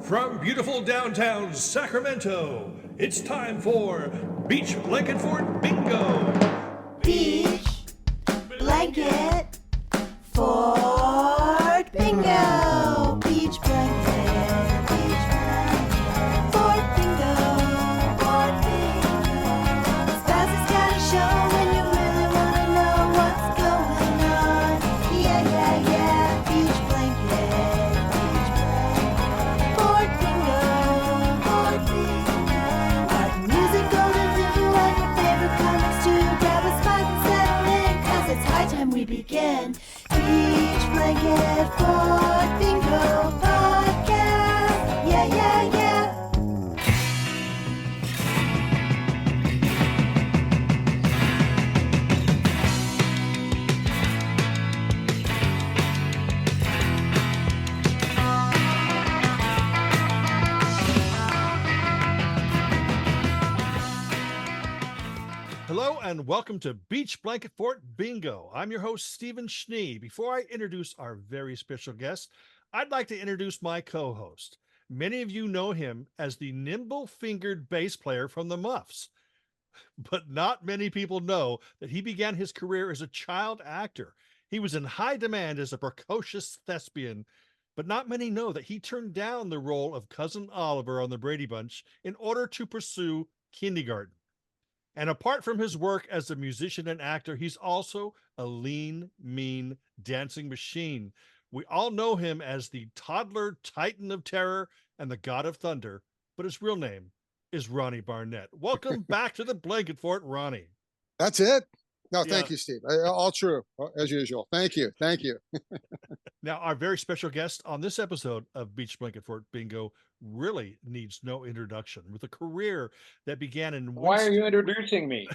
From beautiful downtown Sacramento, it's time for Beach Blanket Fort Bingo. Beach Blanket Fort Bingo. Beach Blanket, Fort Bingo, Fort Bingo. Spouse has got a show when you really want to know what's going on. Yeah, yeah, yeah. Beach Blanket, Fort Bingo, Fort Bingo. Art and music, golden blue, and your favorite comics too. Grab a spot and settle in, 'cause it's high time we begin. Beach Blanket Fort Bingo Podcast. Yeah, yeah, yeah. Hello and welcome to Beach Blanket Fort Bingo. I'm your host, Stephen Schnee. Before I introduce our very special guest, I'd like to introduce my co-host. Many of you know him as the nimble-fingered bass player from the Muffs, but not many people know that he began his career as a child actor. He was in high demand as a precocious thespian, but not many know that he turned down the role of Cousin Oliver on the Brady Bunch in order to pursue kindergarten. And apart from his work as a musician and actor, he's also a lean, mean dancing machine. We all know him as the toddler titan of terror and the god of thunder, but his real name is Ronnie Barnett. Welcome back to the Blanket Fort, Ronnie. That's it. No, Yeah. thank you, Steve. All true, as usual. Thank you. Thank you. Now, our very special guest on this episode of Beach Blanket Fort Bingo really needs no introduction. With a career that began in Why are you introducing me?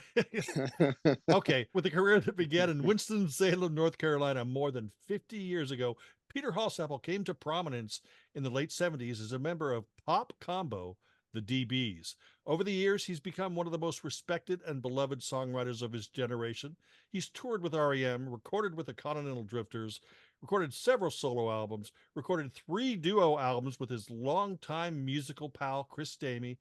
Okay, with a career that began in Winston-Salem, North Carolina, more than 50 years ago, Peter Holsapple came to prominence in the late 70s as a member of pop combo, the dB's. Over the years, he's become one of the most respected and beloved songwriters of his generation. He's toured with REM, recorded with the Continental Drifters, recorded several solo albums, recorded 3 duo albums with his longtime musical pal, Chris Stamey,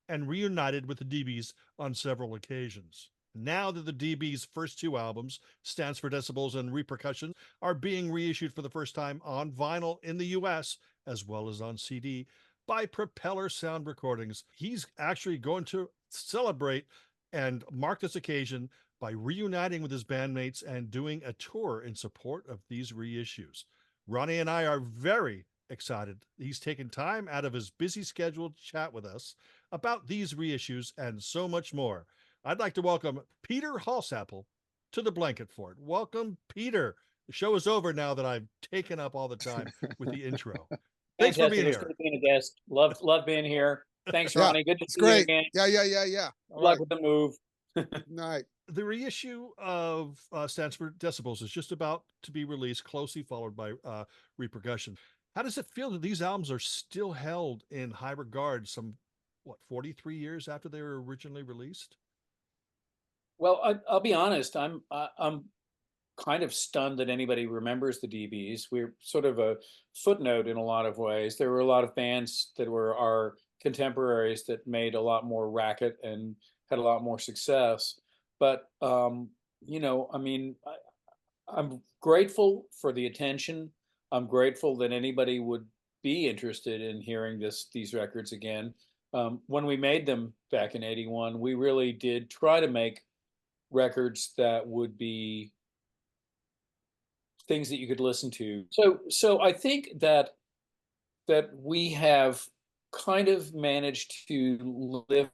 and reunited with the dB's on several occasions. Now that the dB's first 2 albums, Stands for Decibels and Repercussion, are being reissued for the first time on vinyl in the US, as well as on CD, by Propellor Sound Recordings, he's actually going to celebrate and mark this occasion by reuniting with his bandmates and doing a tour in support of these reissues. Ronnie and I are very excited. He's taken time out of his busy schedule to chat with us about these reissues and so much more. I'd like to welcome Peter Holsapple to the Blanket Fort. Welcome, Peter. The show is over now that I've taken up all the time with the intro. Thanks for being Fantastic. It's here. good being a guest. Love being here. Thanks, Yeah, Ronnie. Good to It's see you great. again. Yeah. Good luck with the move. Night. The reissue of Stands for Decibels is just about to be released, closely followed by Repercussion. How does it feel that these albums are still held in high regard some, 43 years after they were originally released? Well, I'll be honest. I'm kind of stunned that anybody remembers the dB's. We're sort of a footnote in a lot of ways. There were a lot of bands that were our contemporaries that made a lot more racket and had a lot more success. But I'm grateful for the attention. I'm grateful that anybody would be interested in hearing these records again. When we made them back in '81, we really did try to make records that would be things that you could listen to. So I think that we have kind of managed to live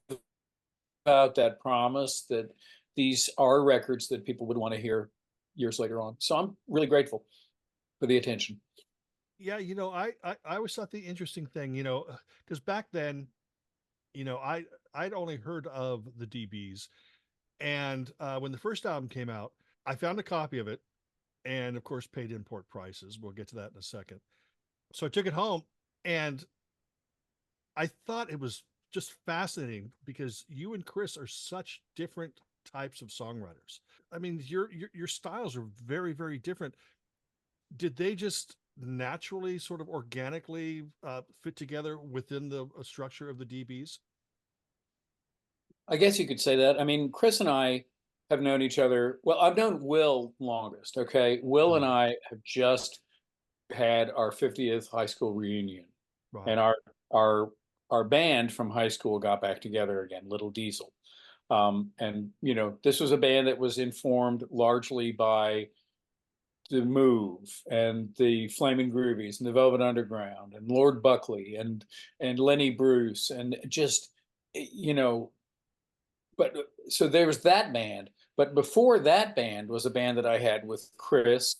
out that promise that these are records that people would want to hear years later on. So I'm really grateful for the attention. Yeah, I always thought the interesting thing, because back then, I'd only heard of the dB's, and when the first album came out, I found a copy of it, and of course paid import prices. We'll get to that in a second. So I took it home, and I thought it was just fascinating because you and Chris are such different types of songwriters. I mean, your styles are very, very different. Did they just naturally, sort of organically fit together within the structure of the dB's? I guess you could say that. I mean, Chris and I have known each other. Well, I've known Will longest. Okay. Will and I have just had our 50th high school reunion. Right. And our our band from high school got back together again, Little Diesel. And you know, this was a band that was informed largely by the Move and the Flaming Groovies and the Velvet Underground and Lord Buckley and Lenny Bruce and just you know, but so there was that band. But before that band was a band that I had with Chris,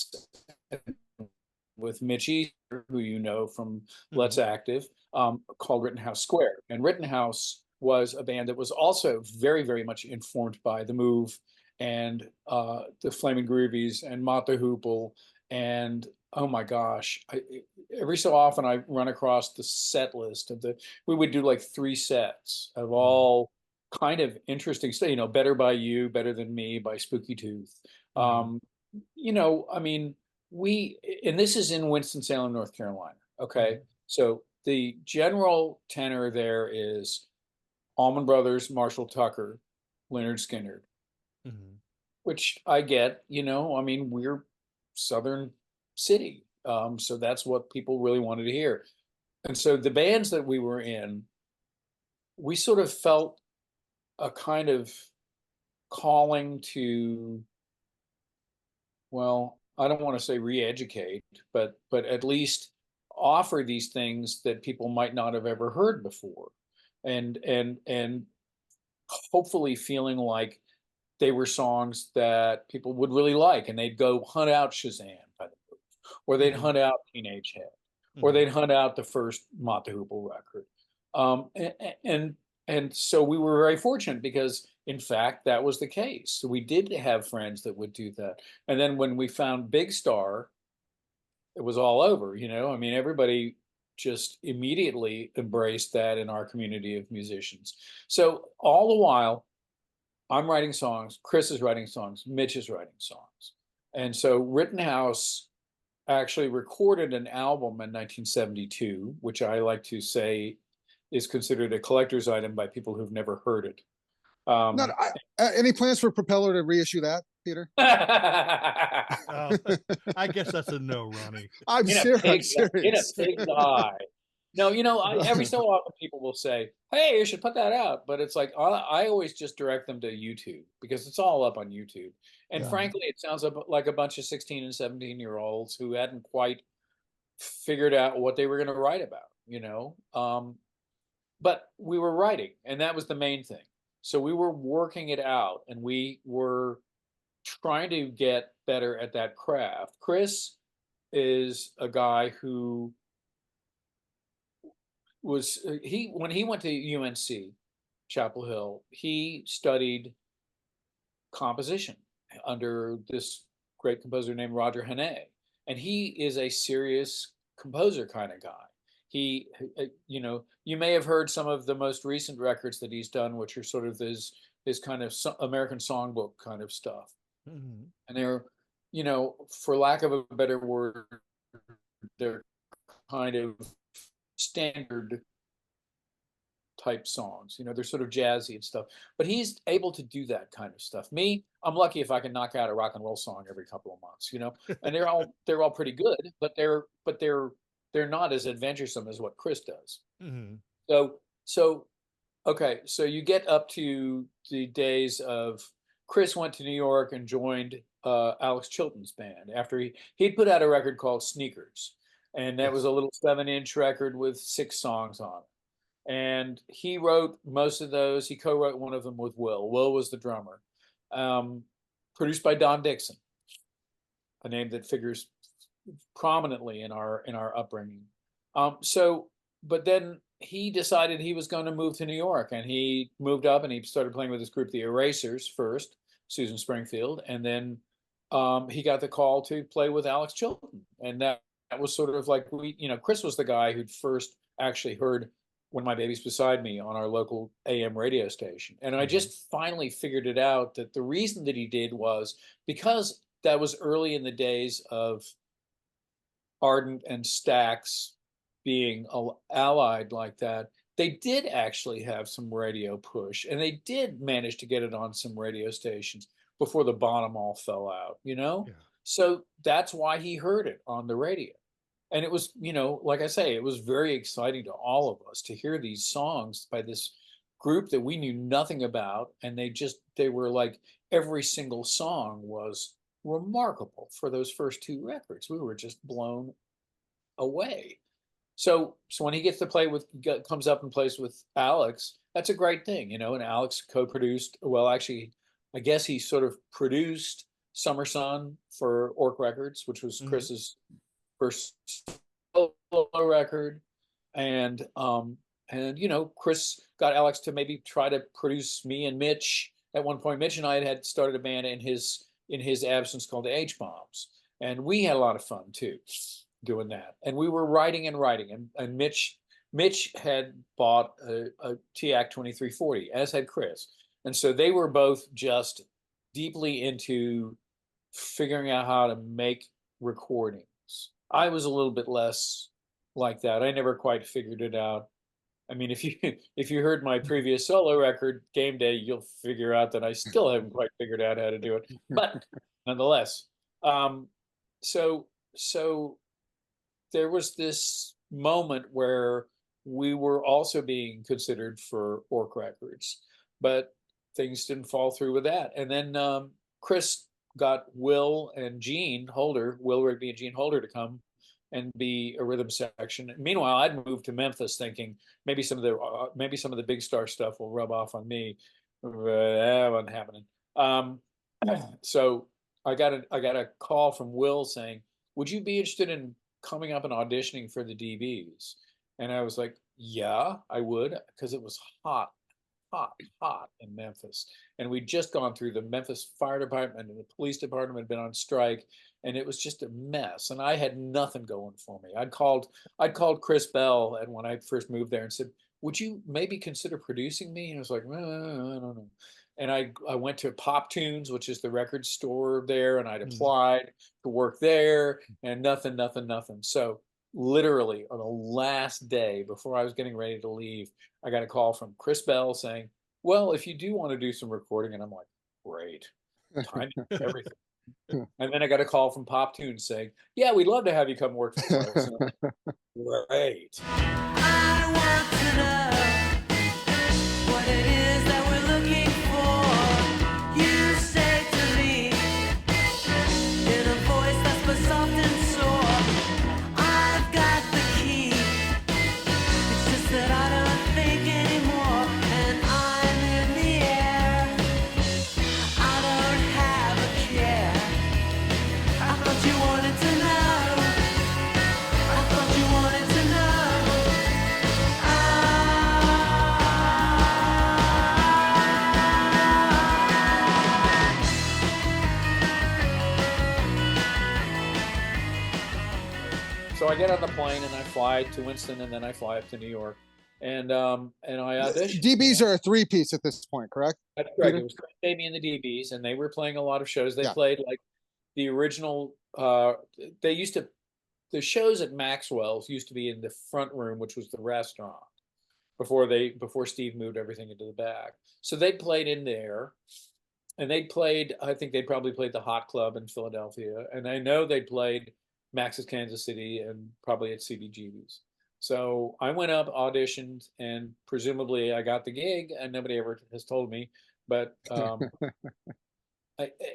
with Mitch Easter, who you know from Let's Active, called Rittenhouse Square. And Rittenhouse was a band that was also very, very much informed by the Move and the Flaming Groovies and Mott the Hoople. And oh my gosh, every so often I run across the set list of we would do like 3 sets of all kind of interesting stuff, you know, Better by You, Better Than Me by Spooky Tooth. You know, I mean, and this is in Winston-Salem, North Carolina. Okay. So the general tenor there is Allman Brothers, Marshall Tucker, Leonard Skinner, which I get, you know, I mean, we're Southern City. So that's what people really wanted to hear. And so the bands that we were in, we sort of felt a kind of calling to, well, I don't want to say re-educate, but at least offer these things that people might not have ever heard before, and hopefully feeling like they were songs that people would really like, and they'd go hunt out Shazam by the Move, or they'd hunt out Teenage Head, or they'd hunt out the first Mott the Hoople record, and so we were very fortunate because, in fact, that was the case. So we did have friends that would do that. And then when we found Big Star, it was all over, you know? I mean, everybody just immediately embraced that in our community of musicians. So all the while, I'm writing songs, Chris is writing songs, Mitch is writing songs. And so Rittenhouse actually recorded an album in 1972, which I like to say is considered a collector's item by people who've never heard it. Any plans for Propeller to reissue that, Peter? I guess that's a no, Ronnie. I'm serious. In a pig's eye. No, you know, every so often people will say, hey, you should put that out. But it's like, I always just direct them to YouTube because it's all up on YouTube. And frankly, it sounds like a bunch of 16 and 17-year-olds who hadn't quite figured out what they were going to write about, you know? But we were writing, and that was the main thing. So we were working it out, and we were trying to get better at that craft. Chris is a guy who was, when he went to UNC, Chapel Hill, he studied composition under this great composer named Roger Hanet. And he is a serious composer kind of guy. He, you know, you may have heard some of the most recent records that he's done, which are sort of his kind of American songbook kind of stuff. And they're, you know, for lack of a better word, they're kind of standard type songs. You know, they're sort of jazzy and stuff. But he's able to do that kind of stuff. Me, I'm lucky if I can knock out a rock and roll song every couple of months. You know, and they're all pretty good, but they're not as adventuresome as what Chris does. So okay, so you get up to the days of Chris went to New York and joined Alex Chilton's band after he'd put out a record called Sneakers, and that was a little 7-inch record with 6 songs on it. And he wrote most of those. He co-wrote one of them with Will. Will was the drummer. Produced by Don Dixon, a name that figures prominently in our upbringing. But then he decided he was going to move to New York, and he moved up and he started playing with this group, the Erasers, first, Susan Springfield, and then he got the call to play with Alex Chilton, and that was sort of like Chris was the guy who'd first actually heard When My Baby's Beside Me on our local AM radio station, and I just finally figured it out that the reason that he did was because that was early in the days of Ardent and Stax being allied like that, they did actually have some radio push, and they did manage to get it on some radio stations before the bottom all fell out, you know? Yeah. So that's why he heard it on the radio. And it was, you know, like I say, it was very exciting to all of us to hear these songs by this group that we knew nothing about. And they were like, every single song was remarkable for those first two records. We were just blown away. So when he gets to play with, comes up and plays with Alex, that's a great thing, you know. And Alex co-produced, well, actually, I guess he sort of produced Summer Sun for Orc Records, which was Chris's first solo record. And you know, Chris got Alex to maybe try to produce me and Mitch. At one point, Mitch and I had started a band in his absence called the H-Bombs, and we had a lot of fun too doing that. And we were writing, and Mitch had bought a TAC 2340, as had Chris. And so they were both just deeply into figuring out how to make recordings. I was a little bit less like that. I never quite figured it out. I mean, if you heard my previous solo record, Game Day, you'll figure out that I still haven't quite figured out how to do it. But nonetheless, so there was this moment where we were also being considered for Orc Records, but things didn't fall through with that. And then Chris got Will Rigby and Gene Holder to come and be a rhythm section. Meanwhile, I'd moved to Memphis thinking maybe some of the big star stuff will rub off on me. That wasn't happening. So I got a call from Will saying, "Would you be interested in coming up and auditioning for the dB's?" And I was like, "Yeah, I would," because it was hot in Memphis. And we'd just gone through the Memphis Fire Department, and the police department had been on strike, and it was just a mess. And I had nothing going for me. I'd called Chris Bell, and when I first moved there, and said, "Would you maybe consider producing me?" And I was like, I don't know. And I went to Pop Tunes, which is the record store there, and I'd applied to work there, and nothing. So literally on the last day before I was getting ready to leave, I got a call from Chris Bell saying, "Well, if you do want to do some recording," and I'm like, "Great, time is everything." And then I got a call from Pop Tunes saying, "Yeah, we'd love to have you come work for us." And I'm like, great. I want to know what it is that we're looking for. You say to me in a voice that's but soft and sore, I've got the key. It's just that I don't think anymore, and I'm in the air. I don't have a care. I thought you wanted to know. I thought you wanted to know. So I get on the plane and I fly to Winston, and then I fly up to New York, and I audition. dB's are a three-piece at this point, correct? That's correct. Peter? It was Chris Davey and the dB's, and they were playing a lot of shows. They Yeah. played like the original. The shows at Maxwell's used to be in the front room, which was the restaurant, before Steve moved everything into the back. So they played in there, and I think they probably played the Hot Club in Philadelphia, and I know they played Max's Kansas City and probably at CBGB's. So I went up, auditioned, and presumably I got the gig, and nobody ever has told me. But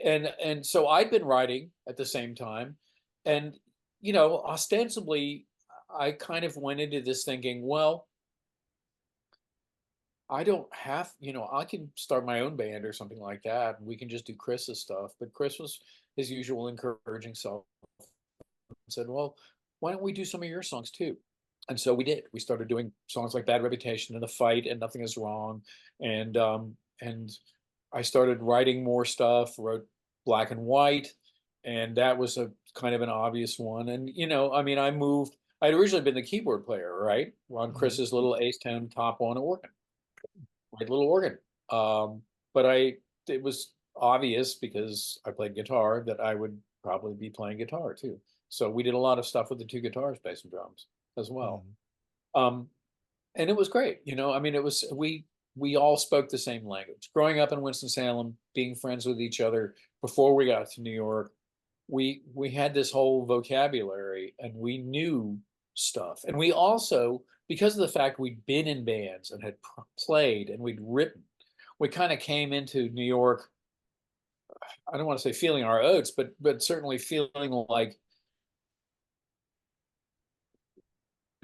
and so I'd been writing at the same time, and you know, ostensibly, I kind of went into this thinking, well, I don't have, you know, I can start my own band or something like that, and we can just do Chris's stuff. But Chris was his usual encouraging self, and said, "Well, why don't we do some of your songs too?" And so we did. We started doing songs like Bad Reputation and The Fight and Nothing Is Wrong. And I started writing more stuff, wrote Black and White, and that was a kind of an obvious one. And, you know, I mean, I'd originally been the keyboard player, right? On Chris's little Ace-10 Top One organ, right little organ. But it was obvious because I played guitar that I would probably be playing guitar too. So we did a lot of stuff with the two guitars, bass and drums as well. Mhm. And it was great. I mean, we all spoke the same language. Growing up in Winston-Salem, being friends with each other before we got to New York, we had this whole vocabulary and we knew stuff. And we also, because of the fact we'd been in bands and had played and we'd written, we kind of came into New York, I don't want to say feeling our oats, but certainly feeling like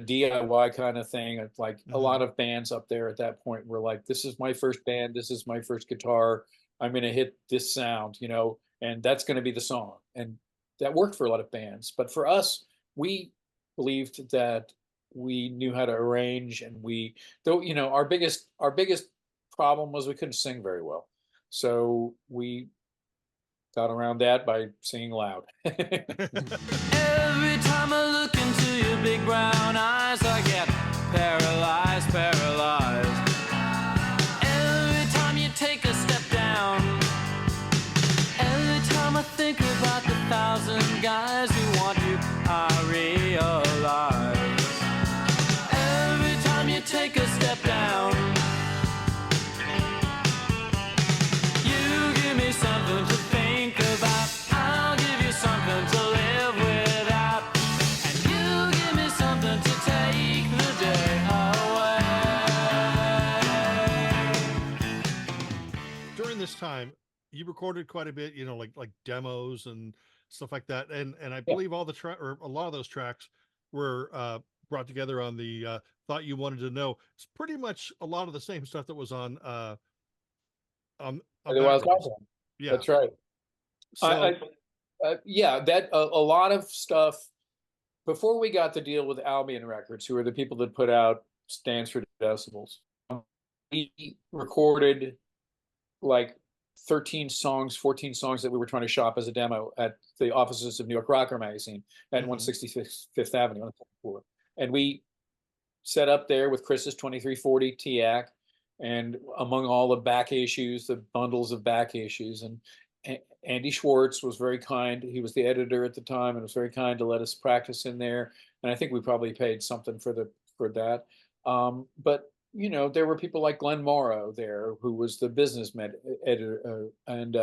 DIY kind of thing. It's like a lot of bands up there at that point were like, this is my first band, this is my first guitar, I'm going to hit this sound, and that's going to be the song. And that worked for a lot of bands. But for us, we believed that we knew how to arrange, and our biggest problem was we couldn't sing very well. So we got around that by singing loud. Every time I look into your big brown eyes, I get paralyzed, paralyzed. Every time you take a step down, every time I think about the 1,000 guys who want you, I realize. Every time you take a step down, you give me something to think about. I'll give you something to live without, and you give me something to take the day away. During this time, you recorded quite a bit, like demos and stuff like that, and I believe all the or a lot of those tracks were brought together on the Thought You Wanted to Know. It's pretty much a lot of the same stuff that was on The that Wild release. Country. Yeah, That's right. so Yeah, that a lot of stuff before we got the deal with Albion Records, who are the people that put out Stands for Decibels. We recorded like 13 songs, 14 songs that we were trying to shop as a demo at the offices of New York Rocker magazine at 165th Avenue on the 4th floor. And we set up there with Chris's 2340 TIAC, and among all the back issues, the bundles of back issues, and Andy Schwartz was very kind. He was the editor at the time and was very kind to let us practice in there. And I think we probably paid something for that. But there were people like Glenn Morrow there, who was the business editor, and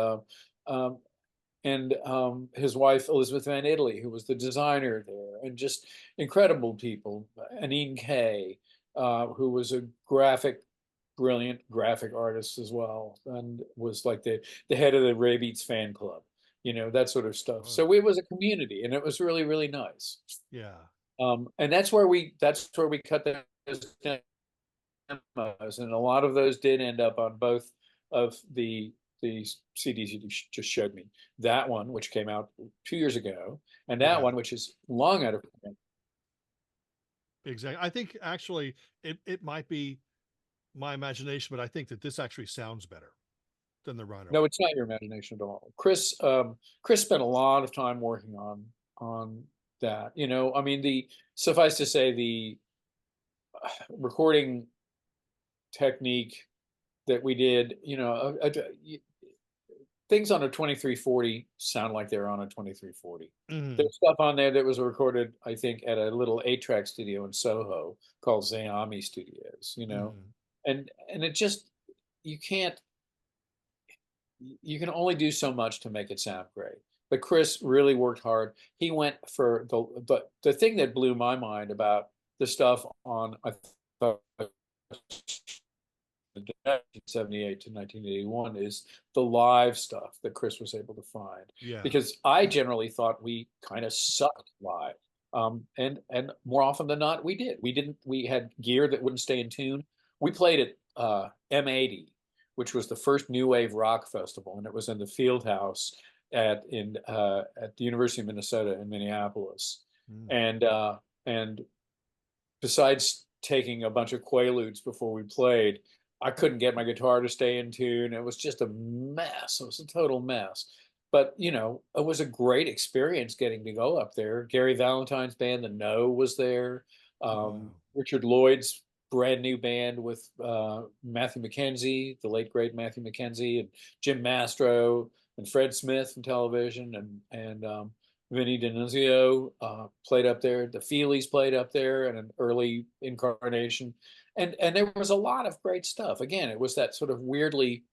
his wife Elizabeth Van Italy, who was the designer there, and just incredible people. Anine Kay, who was a brilliant graphic artist as well, and was like the head of the Ray Beats fan club, that sort of stuff. Oh. So it was a community, and it was really, really nice. yeah. And that's where we cut those demos, and a lot of those did end up on both of the CDs you just showed me. That one, which came out 2 years ago, and that one, which is long out of print. Exactly. I think actually it might be my imagination, but I think that this actually sounds better than the Rhino. No, it's not your imagination at all. Chris spent a lot of time working on that. I mean, suffice to say, the recording technique that we did, things on a 2340 sound like they're on a 2340. There's stuff on there that was recorded, I think, at a little 8-track studio in Soho called Zayami Studios, and it just, you can only do so much to make it sound great. But Chris really worked hard. He went for the thing that blew my mind about the stuff on, I thought, 1978 to 1981 is the live stuff that Chris was able to find. Yeah. Because I generally thought we kind of sucked live. And more often than not, we did. We had gear that wouldn't stay in tune. We played at M80, which was the first new wave rock festival, and it was in the Field House at the University of Minnesota in Minneapolis. And besides taking a bunch of Quaaludes before we played, I couldn't get my guitar to stay in tune. It was just a mess. It was a total mess. But, it was a great experience getting to go up there. Gary Valentine's band, The No, was there. Richard Lloyd's brand new band with Matthew McKenzie, the late great Matthew McKenzie, and Jim Mastro, and Fred Smith from television, and Vinny D'Annunzio played up there. The Feelies played up there in an early incarnation, and there was a lot of great stuff. Again, it was that sort of weirdly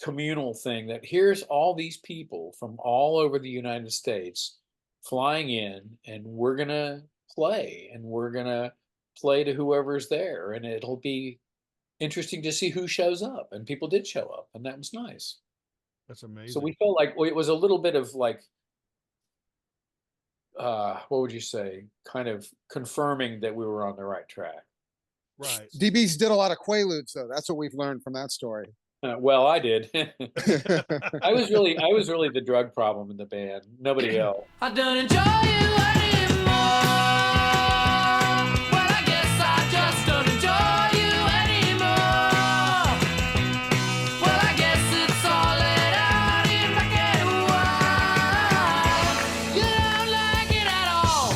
communal thing that here's all these people from all over the United States flying in, and we're gonna play, and we're gonna play to whoever's there, and it'll be interesting to see who shows up. And people did show up, and that was nice. That's So amazing. we felt like it was a little bit of like, what would you say, kind of confirming that we were on the right track. Right. dB's did a lot of Quaaludes, though. That's what we've learned from that story. Well, I did. I was really the drug problem in the band. Nobody else. I don't enjoy you anymore. Well, I guess I just don't enjoy you anymore. Well, I guess it's all let out in black and white. You don't like it at all.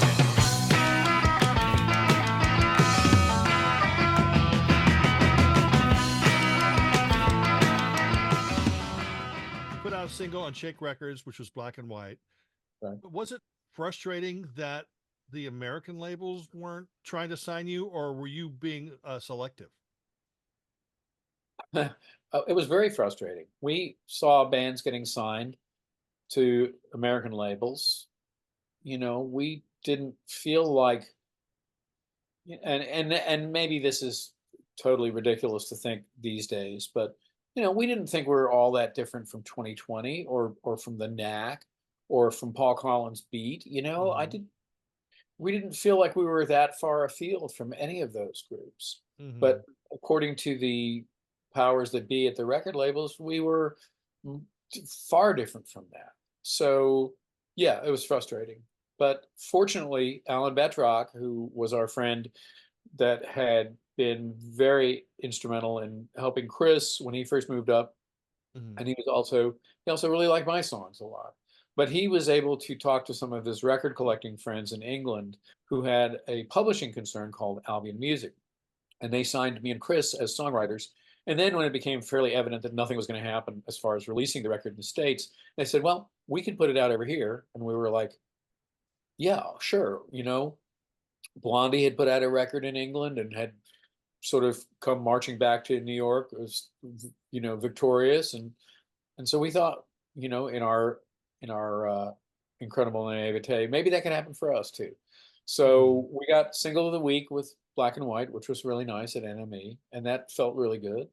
Put out a single on Shake Records, which was black and white. Right. But was it frustrating that the American labels weren't trying to sign you, or were you being selective? It was very frustrating. We saw bands getting signed to American labels. You know, we didn't feel like, and maybe this is totally ridiculous to think these days, but we didn't think we were all that different from 2020 or from the Knack or from Paul Collins' Beat. Mhm. We didn't feel like we were that far afield from any of those groups. Mhm. But according to the powers that be at the record labels, we were far different from that. So yeah, it was frustrating. But fortunately, Alan Betrock, who was our friend that had been very instrumental in helping Chris when he first moved up, Mhm. and he also really liked my songs a lot. But he was able to talk to some of his record collecting friends in England who had a publishing concern called Albion Music, and they signed me and Chris as songwriters. And then when it became fairly evident that nothing was going to happen as far as releasing the record in the States, they said, well, we can put it out over here. And we were like, yeah, sure. Blondie had put out a record in England and had sort of come marching back to New York, was victorious, and so we thought, in our incredible naivete, maybe that could happen for us too. So we got single of the week with Black and White, which was really nice at NME, and that felt really good.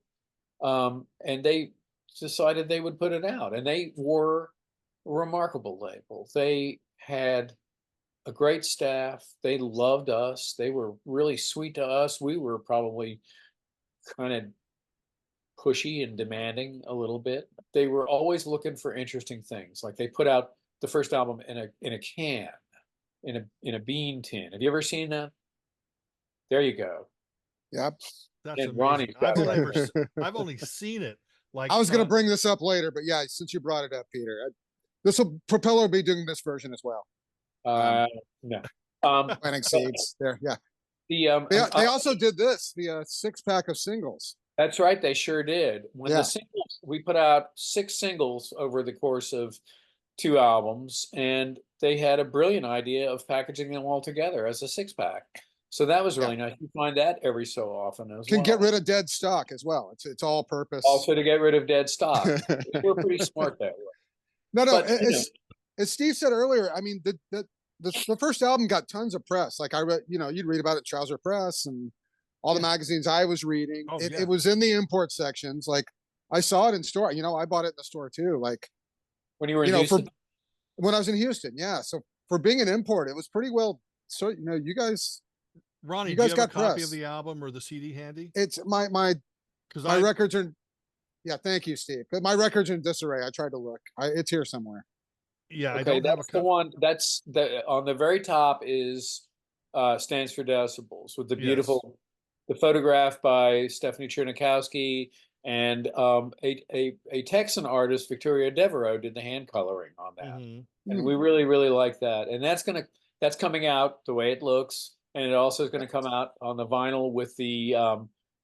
And they decided they would put it out, and they were a remarkable label. They had a great staff. They loved us. They were really sweet to us. We were probably kind of pushy and demanding a little bit. They were always looking for interesting things. Like they put out the first album in a can, in a bean tin. Have you ever seen that? There you go. Yep. That's And amazing. Ronnie's got I've only seen it. Like I was going to bring this up later, but yeah, since you brought it up, Peter, Propeller will be doing this version as well. No. Planting seeds there. Yeah. They They also did this, the 6-pack of singles. That's right. They sure did. When the singles, we put out 6 singles over the course of 2 albums, and they had a brilliant idea of packaging them all together as a 6-pack. So that was really nice. You find that every so often as well. Can get rid of dead stock as well. It's all purpose. Also to get rid of dead stock. We're pretty smart that way. No, But, as Steve said earlier, I mean, the first album got tons of press. Like I read, you'd read about it, Trouser Press and all the magazines I was reading. Oh, it was in the import sections. Like I saw it in store. I bought it in the store too. Like when you were in Houston? When I was in Houston, yeah. So for being an import, it was pretty well. So you guys, Ronnie, you do you guys have a got copy press. of the album or the CD handy? It's my records are. Yeah, thank you, Steve. But my records are in disarray. I tried to look. It's here somewhere. Yeah, I Okay, don't have a that's the copy. one. That's on the very top is Stands for Decibels with the beautiful, the photograph by Stephanie Chernikowski, and a Texan artist, Victoria Devereaux, did the hand coloring on that. And we really, really like that. And that's coming out the way it looks. And it also is going to come out on the vinyl with the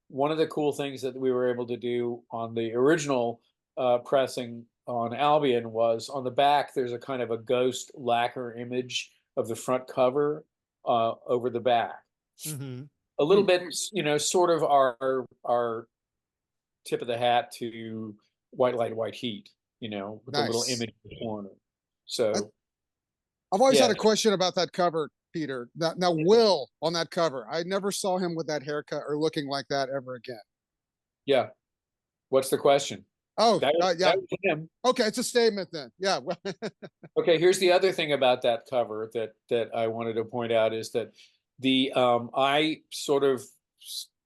one of the cool things that we were able to do on the original pressing on Albion was on the back. There's a kind of a ghost lacquer image of the front cover over the back. Mm-hmm. A little bit, sort of our tip of the hat to White Light, White Heat, with the little Nice. image in the corner. So I've always yeah. had a question about that cover, Peter. Now, Will on that cover, I never saw him with that haircut or looking like that ever again. Yeah. What's the question? Oh, That was, yeah. that was him. Okay, it's a statement then. Yeah. Okay, here's the other thing about that cover that I wanted to point out is that I sort of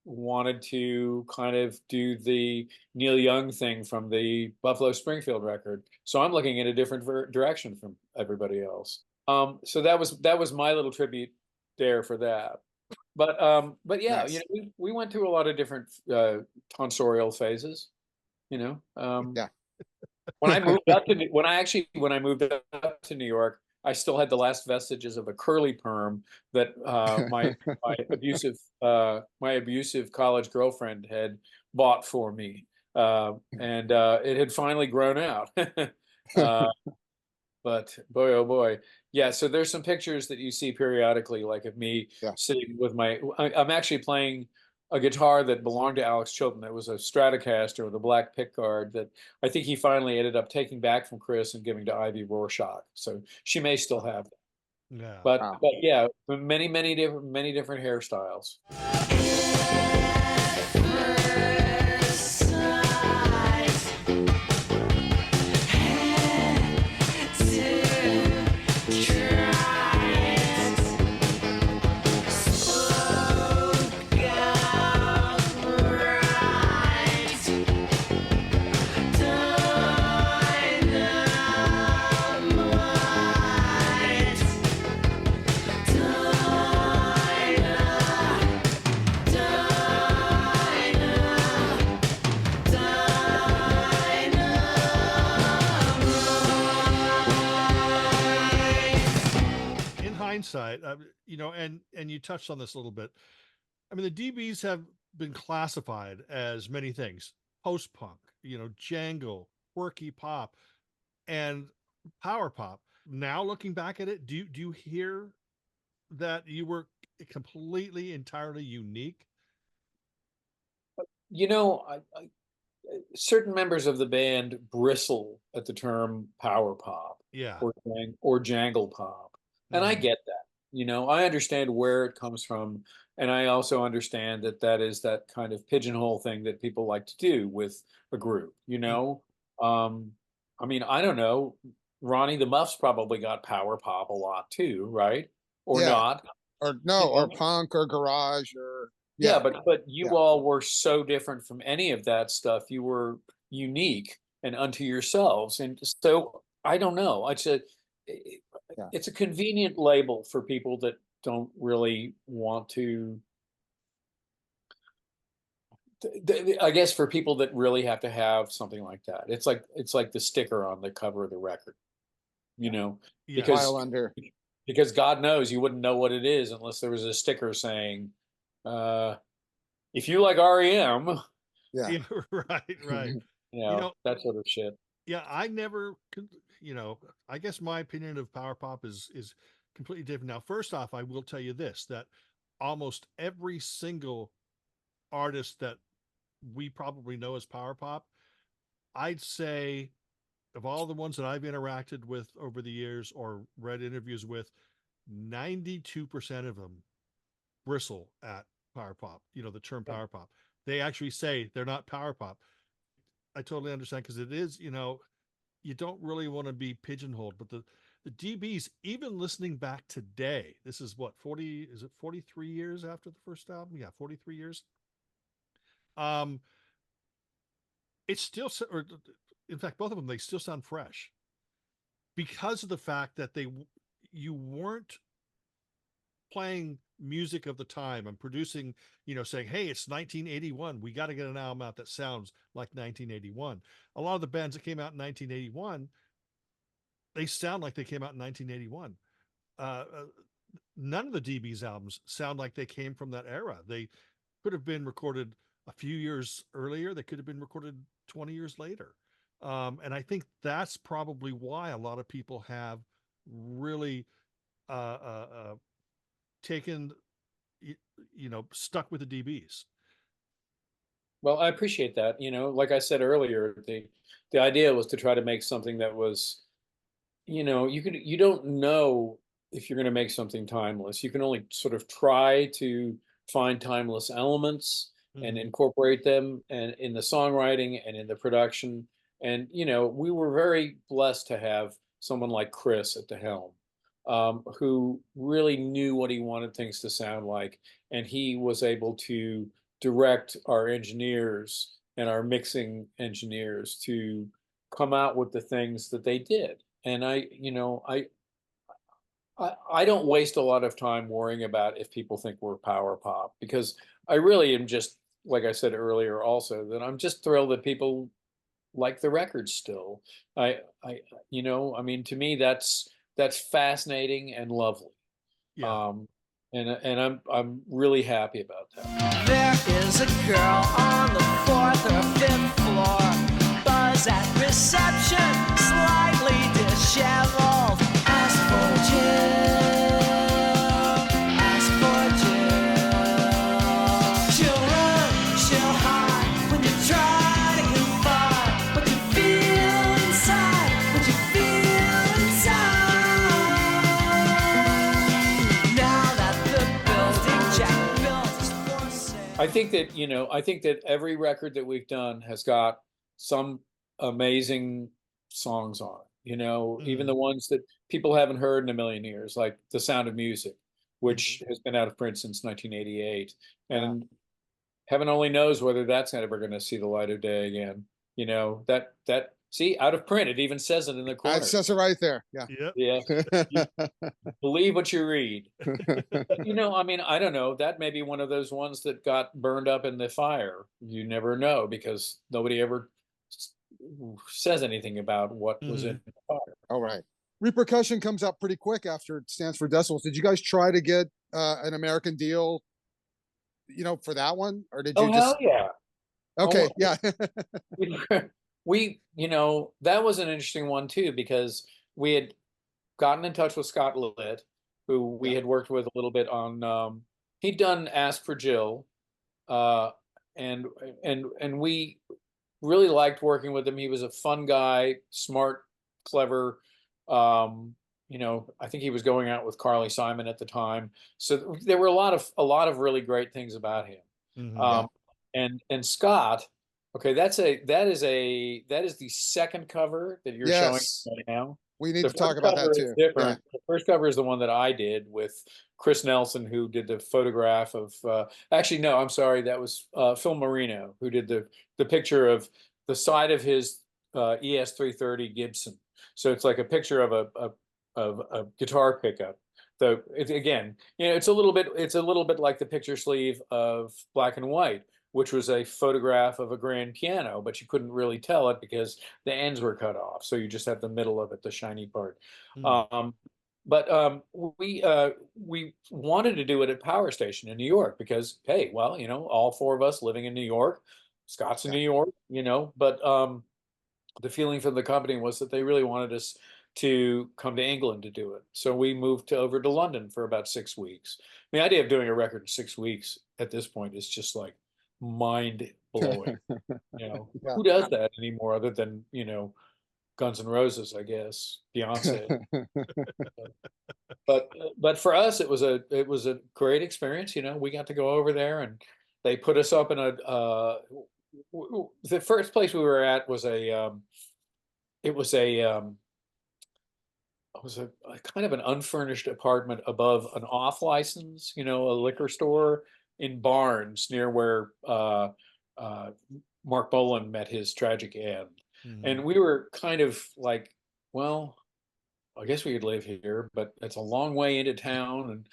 wanted to kind of do the Neil Young thing from the Buffalo Springfield record. So I'm looking in a different direction from everybody else. So that was my little tribute there for that. But yeah, Nice. we went through a lot of different tonsorial phases, Yeah. When I moved up to when I moved up to New York, I still had the last vestiges of a curly perm that my abusive college girlfriend had bought for me, and it had finally grown out. But boy, oh boy, yeah. So there's some pictures that you see periodically, like of me Yeah. sitting with I'm actually playing a guitar that belonged to Alex Chilton. It was a Stratocaster with a black pickguard that I think he finally ended up taking back from Chris and giving to Ivy Rorschach. So she may still have that. Yeah. But Wow. yeah, many different hairstyles. Hindsight, and you touched on this a little bit. I mean, the dB's have been classified as many things: post-punk, jangle, quirky pop, and power pop. Now looking back at it, do you hear that you were completely, entirely unique? Certain members of the band bristle at the term power pop, Yeah. or jangle pop. And I get that, I understand where it comes from. And I also understand that is that kind of pigeonhole thing that people like to do with a group, I mean, I don't know. Ronnie the Muffs probably got power pop a lot too, right? Or Yeah. not. Or no, or punk or garage or yeah, but you all were so different from any of that stuff. You were unique and unto yourselves. And so I don't know. It's a convenient label for people that don't really want to. I guess for people that really have to have something like that, it's like the sticker on the cover of the record, because God knows you wouldn't know what it is unless there was a sticker saying, if you like REM, yeah, right, that sort of shit. Yeah, I never could, I guess my opinion of power pop is completely different. Now, first off, I will tell you this, that almost every single artist that we probably know as power pop, I'd say of all the ones that I've interacted with over the years or read interviews with, 92% of them bristle at power pop, the term power pop. They actually say they're not power pop. I totally understand, because it is, you don't really want to be pigeonholed, but the dB's, even listening back today, this is what, 43 years after the first album? Yeah, 43 years. It's still, or in fact, both of them, they still sound fresh because of the fact that you weren't playing music of the time and producing, saying, hey, it's 1981, we got to get an album out that sounds like 1981. A lot of the bands that came out in 1981, they sound like they came out in 1981. None of the dB's albums sound like they came from that era. They could have been recorded a few years earlier. They could have been recorded 20 years later. And I think that's probably why a lot of people have really taken, stuck with the dBs. Well, I appreciate that. Like I said earlier, the idea was to try to make something that was, you don't know if you're going to make something timeless. You can only sort of try to find timeless elements and Mhm. incorporate them and in the songwriting and in the production. And we were very blessed to have someone like Chris at the helm, who really knew what he wanted things to sound like, and he was able to direct our engineers and our mixing engineers to come out with the things that they did. And I don't waste a lot of time worrying about if people think we're power pop, because I really am just, like I said earlier also, that I'm just thrilled that people like the record still. I mean, to me, that's fascinating and lovely. Yeah. And I'm really happy about that. There is a girl on the 4th or 5th floor. Buzz at reception, slightly disheveled. Ask for Jill. Ask for Jill. She'll run, she'll hide when you try to confide. What you feel inside, what you feel inside. Now that the building Jack built is for sale. I think that every record that we've done has got some amazing songs on it. Even the ones that people haven't heard in a million years, like The Sound of Music, which has been out of print since 1988, and heaven only knows whether that's ever going to see the light of day again. That see, out of print, it even says it in the corner. It says it right there. Yeah. Yep. Yeah, believe what you read. But, I mean, I don't know. That may be one of those ones that got burned up in the fire. You never know, because nobody ever says anything about what was in the fire. All right. Repercussion comes out pretty quick after it stands for decibels. Did you guys try to get an American deal, for that one, or did you Oh, just? hell yeah. Okay, Oh, yeah. That was an interesting one too, because we had gotten in touch with Scott Litt, who we had worked with a little bit on. He'd done Ask for Jill, and we really liked working with him. He was a fun guy, smart, clever. I think he was going out with Carly Simon at the time, so there were a lot of really great things about him. And Scott, okay, that is the second cover that you're showing Yes. right now. We need The to talk first about that cover is too. different. The first cover is the one that I did with Chris Nelson, who did the photograph of. Actually, no, I'm sorry, that was Phil Marino, who did the picture of the side of his ES 330 Gibson. So it's like a picture of a guitar pickup. Though again, it's a little bit like the picture sleeve of Black and White, which was a photograph of a grand piano, but you couldn't really tell it because the ends were cut off. So you just have the middle of it, the shiny part. But we wanted to do it at Power Station in New York because, hey, well, all four of us living in New York, Scott's in New York, but the feeling from the company was that they really wanted us to come to England to do it. So we moved over to London for about 6 weeks. The idea of doing a record in 6 weeks at this point is just like mind blowing. Who does that anymore other than, Guns N' Roses, I guess, Beyonce. But for us, it was a great experience. We got to go over there, and they put us up in the first place we were at was a kind of an unfurnished apartment above an off license, a liquor store in Barnes, near where Mark Bolan met his tragic end. And we were kind of like, well, I guess we could live here, but it's a long way into town, and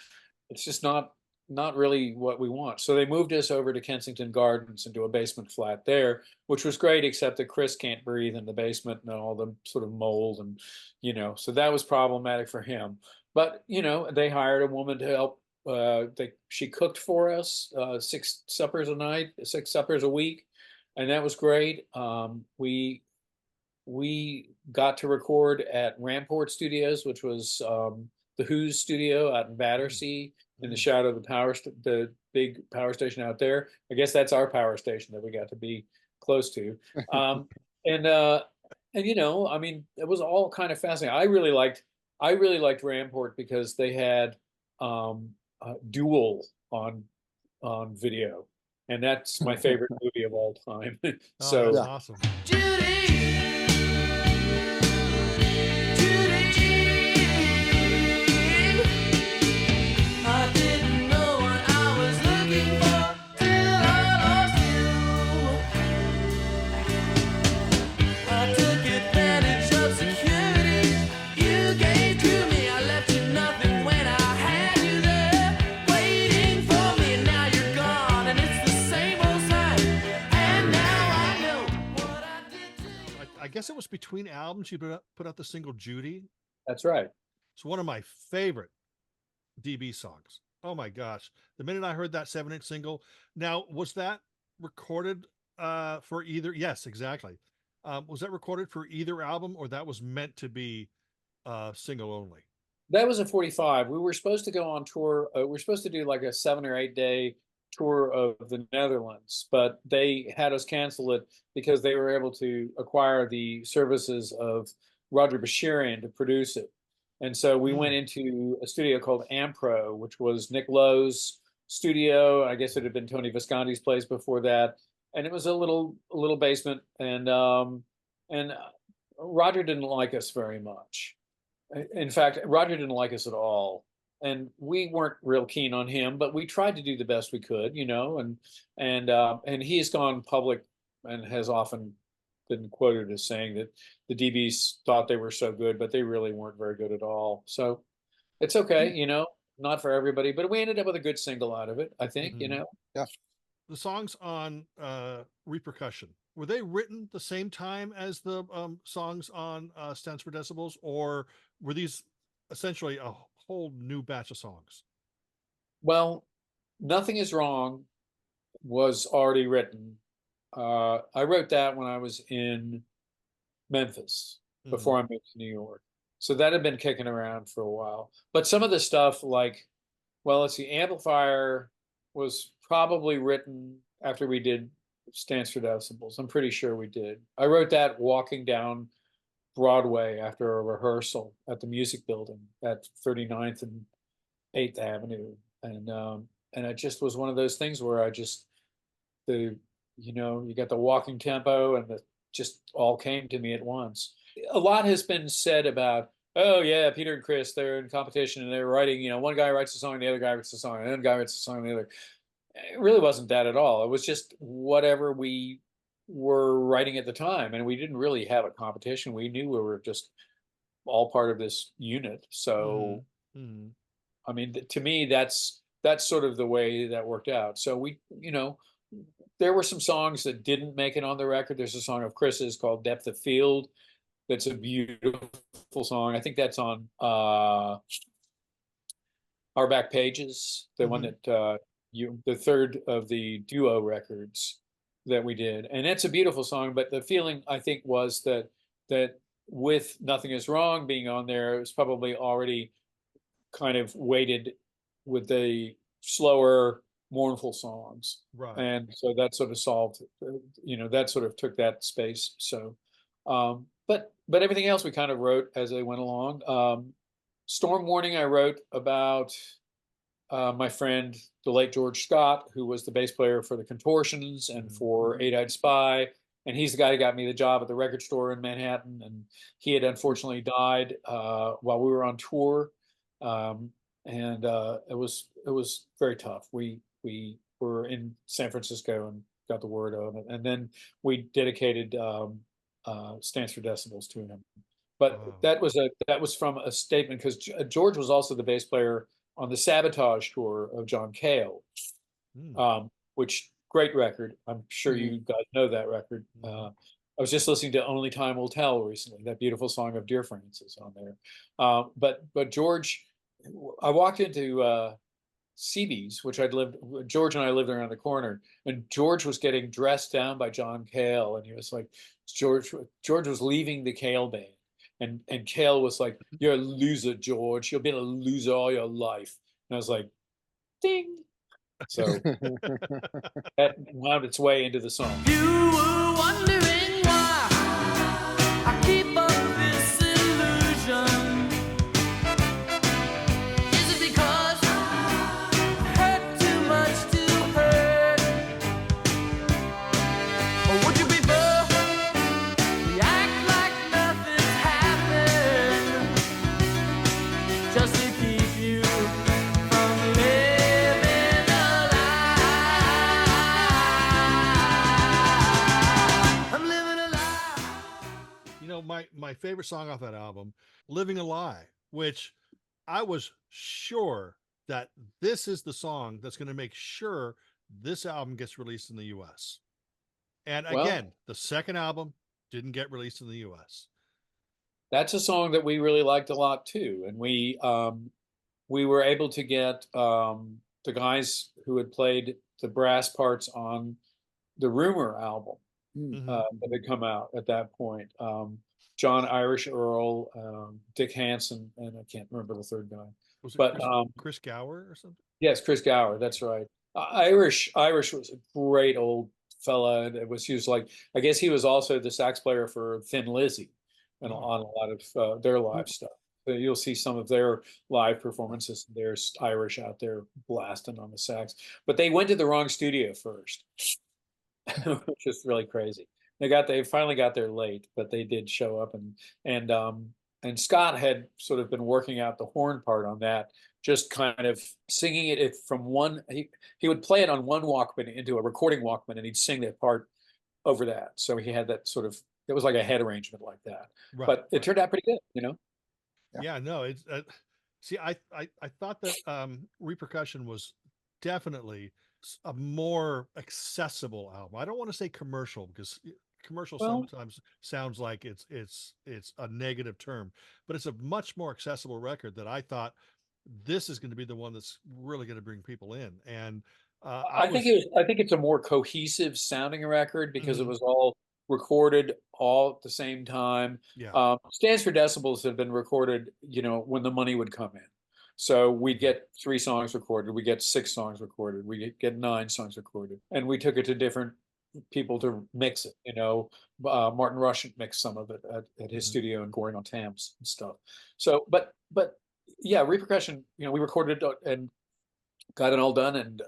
it's just not really what we want. So they moved us over to Kensington Gardens into a basement flat there, which was great, except that Chris can't breathe in the basement and all the sort of mold, and so that was problematic for him. But they hired a woman to help. She cooked for us 6 suppers a night, 6 suppers a week, and that was great. we got to record at Ramport Studios, which was the Who's studio out in Battersea, in the shadow of the big power station out there. I guess that's our power station that we got to be close to. And you know, I mean, it was all kind of fascinating. I really liked Ramport because they had Duel on video, and that's my favorite movie of all time. Oh, So that's awesome. I didn't know what I was looking for till I lost you. I took advantage of security you gave to me. I left you nothing when I had you there, waiting for me. And now you're gone, and it's the same old sign. And now I know what I did to you. I guess it was between albums you put out the single Judy. that's right. It's one of my favorite DB songs. Oh my gosh. The minute I heard that 7-inch single. Now, was that recorded for either? Yes, exactly. Was that recorded for either album, or that was meant to be single only? That was a 45. We were supposed to go on tour. We were supposed to do like a 7 or 8 day tour of the Netherlands, but they had us cancel it because they were able to acquire the services of Roger Bashirian to produce it. And so we went into a studio called Ampro, which was Nick Lowe's studio. I guess it had been Tony Visconti's place before that, and it was a little basement. And Roger didn't like us very much. In fact, Roger didn't like us at all, and we weren't real keen on him. But we tried to do the best we could, you know. And he has gone public and has often been quoted as saying that the DBs thought they were so good, but they really weren't very good at all. So it's okay, you know, not for everybody, but we ended up with a good single out of it, I think, you know. Yeah. The songs on Repercussion, were they written the same time as the songs on Stands for Decibels, or were these essentially a whole new batch of songs? Well, Nothing Is Wrong was already written. I wrote that when I was in Memphis before I moved to New York. So that had been kicking around for a while. But some of the stuff like, well, let's see, Amplifier was probably written after we did Stands for Decibels. I'm pretty sure we did. I wrote that walking down Broadway after a rehearsal at the Music Building at 39th and 8th Avenue. And it just was one of those things where I just, you know, you got the walking tempo and the just all came to me at once. A lot has been said about, oh yeah, Peter and Chris, they're in competition and they're writing, you know, one guy writes a song, the other guy writes a song, and then guy writes a song, and the other. It really wasn't that at all. It was just whatever we were writing at the time. And we didn't really have a competition. We knew we were just all part of this unit. So, I mean, to me, that's sort of the way that worked out. So we, you know, there were some songs that didn't make it on the record. There's a song of Chris's called Depth of Field. That's a beautiful song. I think that's on Our Back Pages, the one that the third of the duo records that we did. And it's a beautiful song, but the feeling I think was that with Nothing Is Wrong being on there, it was probably already kind of weighted with the slower, mournful songs. Right. And so that sort of solved, you know, that sort of took that space. So, but everything else we kind of wrote as they went along. Storm Warning I wrote about my friend, the late George Scott, who was the bass player for the Contortions and for Eight-Eyed Spy. And he's the guy who got me the job at the record store in Manhattan. And he had unfortunately died while we were on tour. And it was very tough. We were in San Francisco and got the word of it. And then we dedicated Stands for Decibels to him. But that was from a statement, because George was also the bass player on the Sabotage tour of John Cale, which great record. I'm sure you guys know that record. I was just listening to Only Time Will Tell recently. That beautiful song of Dear Francis on there. But George, I walked into CB's, which George and I lived around the corner, and George was getting dressed down by John Cale, and he was like George was leaving the Cale band, and Cale was like, "You're a loser, George. You've been a loser all your life." And I was like, "Ding!" So that wound its way into the song. You were wondering why I keep up this illusion. Is it because I hurt too much to hurt? Or would you prefer we act like nothing's happened just to keep you from living a lie? I'm living a lie. You know, my favorite song off that album, Living a Lie, which I was sure that this is the song that's going to make sure this album gets released in the US. And Well- again, the second album didn't get released in the US. That's a song that we really liked a lot too, and we were able to get the guys who had played the brass parts on the Rumor album Mhm. that had come out at that point. John Irish Earl, Dick Hansen, and I can't remember the third guy. Was it But Chris Gower or something? yes, Chris Gower, that's right. Irish was a great old fella. And he was like, I guess he was also the sax player for Thin Lizzy and on a lot of their live stuff. So you'll see some of their live performances. There's Irish out there blasting on the sax, but they went to the wrong studio first, which is really crazy. They finally got there late, but they did show up, and Scott had sort of been working out the horn part on that, just kind of singing it from one. He would play it on one Walkman into a recording Walkman, and he'd sing that part over that. So he had that sort of, it was like a head arrangement like that. Right, But it right. turned out pretty good, you know. Yeah, no, it's see, I thought that Repercussion was definitely a more accessible album. I don't want to say commercial because commercial Well- sometimes sounds like it's a negative term, but it's a much more accessible record that I thought this is going to be the one that's really going to bring people in. And I think it's a more cohesive sounding record because it Mhm. was all recorded all at the same time. Yeah. Stands for Decibels had been recorded, you know, when the money would come in. So we'd get 3 songs recorded, we get 6 songs recorded, we get 9 songs recorded, and we took it to different people to mix it. You know, Martin Rush mixed some of it at his Mhm. studio in Goring on Thames and stuff. So, but yeah, Repercussion, you know, we recorded it and got it all done and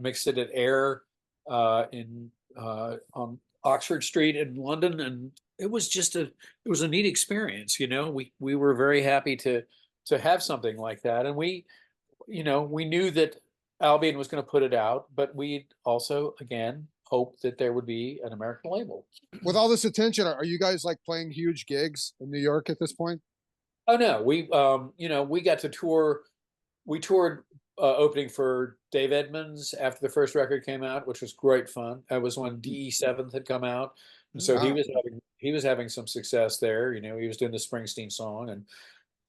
mixed it at Air on Oxford Street in London, and it was a neat experience. You know, we were very happy to have something like that, and we knew that Albion was going to put it out, but we also again hoped that there would be an American label. With all this attention, are you guys like playing huge gigs in New York at this point? Oh no, we we got to tour. We toured opening for Dave Edmunds after the first record came out, which was great fun. That was when DE7 had come out, and so Wow. he was having some success there. You know, he was doing the Springsteen song, and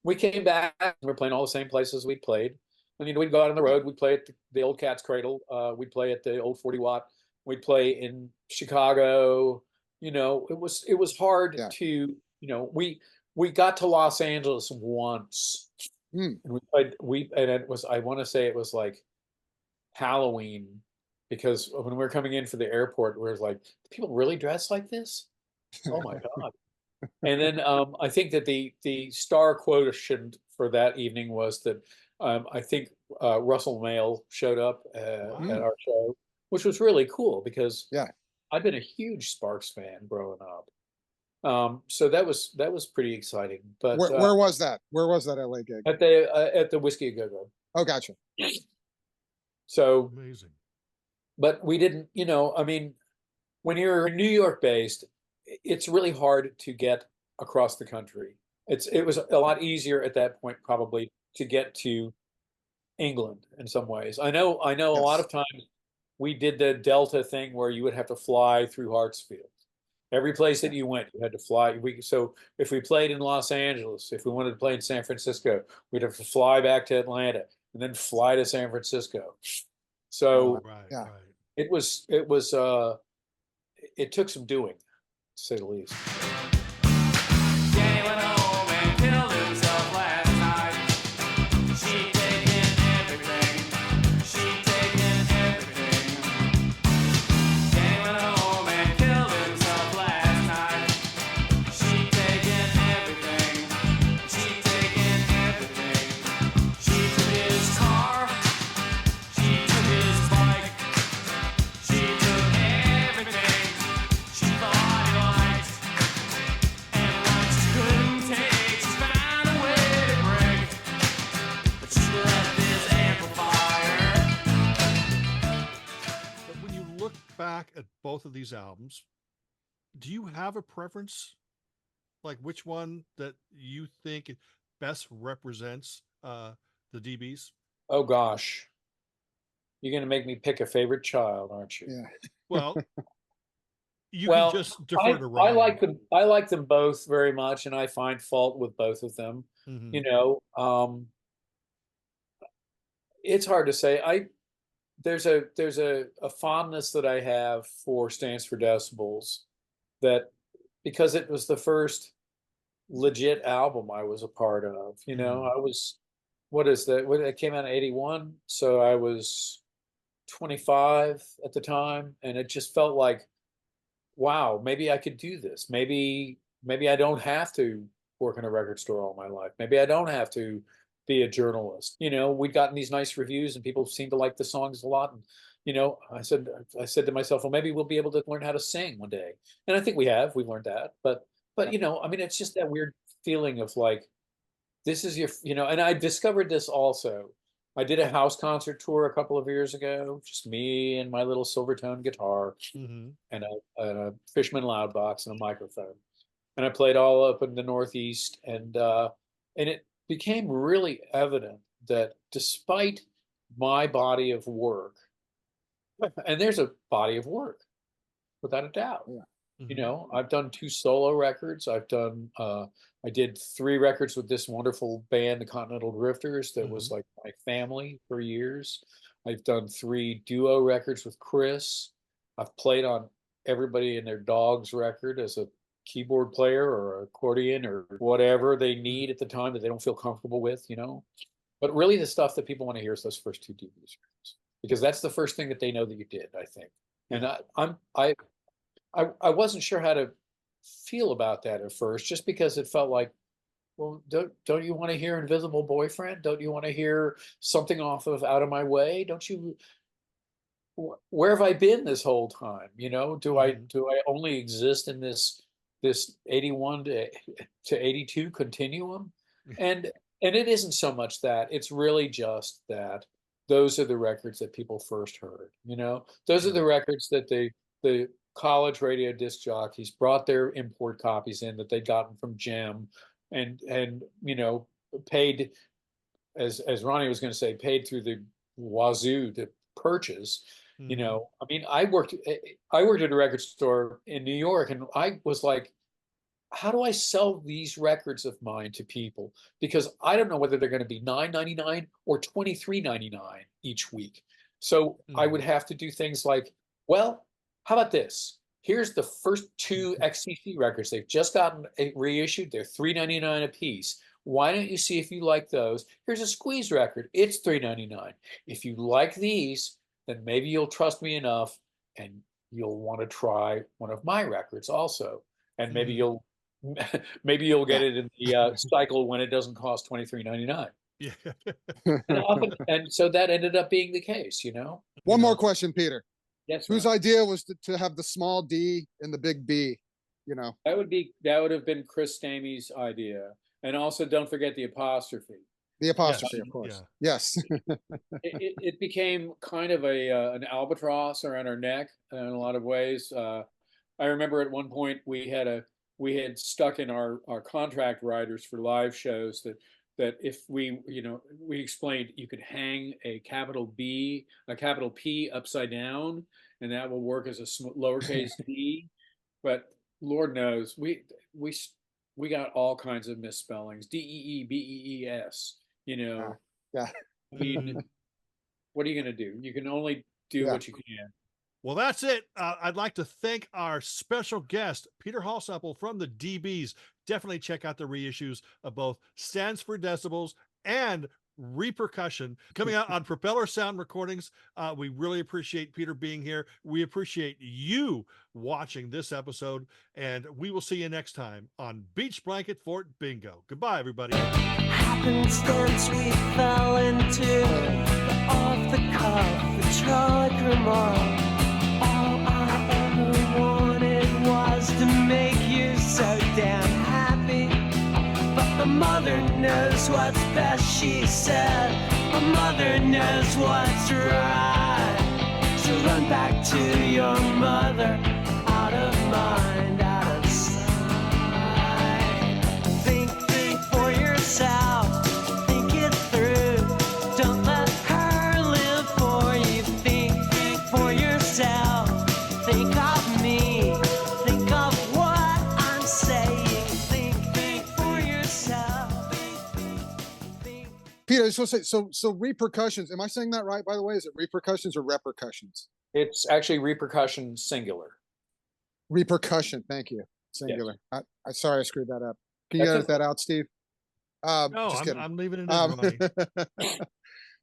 we came back. And we're playing all the same places we'd played. I mean, we'd go out on the road. We'd play at the old Cat's Cradle. We'd play at the old 40 Watt. We'd play in Chicago. You know, it was hard Yeah. to, you know, we got to Los Angeles once. Mm. And and it was, I want to say it was like Halloween, because when we were coming in for the airport, we were like, "Do people really dress like this? Oh my God." And then I think that the star quotient for that evening was that I think Russell Mael showed up at our show, which was really cool because Yeah. I'd been a huge Sparks fan growing up. So that was pretty exciting. But Where was that? Where was that LA gig? at the Whiskey A Go Go. Oh, gotcha. So, Amazing. but we didn't, you know, I mean, when you're New York based, it's really hard to get across the country. It was a lot easier at that point probably to get to England in some ways. I know a lot Yes. of times we did the Delta thing where you would have to fly through Hartsfield. Every place that you went, you had to fly. So if we played in Los Angeles, if we wanted to play in San Francisco, we'd have to fly back to Atlanta and then fly to San Francisco. So Right, Yeah. right. it took some doing. to say the least. Danny went home and killed himself last night. She'd taken everything. She'd taken everything. Danny went home and killed himself last night. She'd taken everything. She'd taken everything. She took his car. She took his bike. She took everything she thought he liked. And what she couldn't take, she found a way to break. But she left this amplifier. But when you look back at both of these albums, do you have a preference? Like which one that you think best represents the dB's? Oh gosh, you're gonna make me pick a favorite child, aren't you? Yeah. Well, you Well, can just defer to I Ryan. like them. I like them both very much, and I find fault with both of them. Mhm. You know, it's hard to say. There's a fondness that I have for Stands for Decibels, that because it was the first legit album I was a part of. You know, I was, what is that? What, it came out in '81, so I was 25 at the time, and it just felt like, wow, maybe I could do this. Maybe I don't have to work in a record store all my life. Maybe I don't have to be a journalist. You know, we'd gotten these nice reviews and people seemed to like the songs a lot. And, you know, I said to myself, well, maybe we'll be able to learn how to sing one day. And I think we have. We've learned that. But you know, I mean, it's just that weird feeling of like, this is your, you know, and I discovered this also. I did a house concert tour a couple of years ago, just me and my little Silvertone guitar Mhm. and a Fishman loud box and a microphone. And I played all up in the Northeast, and it became really evident that despite my body of work, and there's a body of work without a doubt. Yeah. You Mhm. know, I've done 2 solo records. I've done I did 3 records with this wonderful band, the Continental Drifters, that was like my family for years. I've done 3 duo records with Chris. I've played on everybody and their dog's record as a keyboard player or accordion or whatever they need at the time that they don't feel comfortable with, you know. But really the stuff that people want to hear is those first 2 dB's records, because that's the first thing that they know that you did, I think. And I wasn't sure how to feel about that at first, just because it felt like, well, don't you want to hear Invisible Boyfriend? Don't you want to hear something off of Out of My Way? Don't you? Where have I been this whole time? You know, do I only exist in this 81 to 82 continuum? And it isn't so much that, it's really just that those are the records that people first heard. You know, those are the records that the college radio disc jockeys brought their import copies in that they'd gotten from Gem, and you know, paid, as Ronnie was going to say, paid through the wazoo to purchase. You know, I mean, I worked at a record store in New York, and I was like, how do I sell these records of mine to people? Because I don't know whether they're going to be $9.99 or $23.99 each week. So I would have to do things like, well, how about this? Here's the first 2 XCC records. They've just gotten reissued. They're $3.99 a piece. Why don't you see if you like those? Here's a Squeeze record. It's $3.99. If you like these, then maybe you'll trust me enough and you'll want to try one of my records also. And maybe you'll get it in the cycle when it doesn't cost $23.99. Yeah. And so that ended up being the case, you know. One more question, Peter. Yes, Whose idea was to have the small D and the big B? You know, that would have been Chris Stamey's idea. And also, don't forget the apostrophe. the apostrophe, Yes. of course. Yeah. Yes. It became kind of an albatross around our neck in a lot of ways. I remember at one point we had stuck in our contract writers for live shows that if we explained you could hang a capital B, a capital P upside down, and that will work as a lowercase d. But Lord knows we got all kinds of misspellings, DEEBEES. You know, Yeah. I mean, what are you going to do? You can only do what you can. Well, that's it. I'd like to thank our special guest, Peter Holsapple from the dB's. Definitely check out the reissues of both Stands for Decibels and Repercussion coming out on Propeller Sound Recordings. We really appreciate Peter being here. We appreciate you watching this episode, and we will see you next time on Beach Blanket Fort Bingo. Goodbye, everybody. Happenstance we fell into the off-the-cuff trauma. All I ever wanted was to make you so damn happy. But my mother knows what's best, she said. My mother knows what's right. So run back to your mother, out of mind, out of sight. Think for yourself, think it through. Don't let her live for you. Think for yourself. Think of me. Think of what I'm saying. Think for yourself. Think. Peter, I just want to say, so repercussions. Am I saying that right? By the way, is it repercussions or repercussions? It's actually repercussion singular. Repercussion. Thank you. Singular. I sorry I screwed that up. Can you That's edit that out, Steve? No, Just kidding. I'm leaving it in, Ronnie.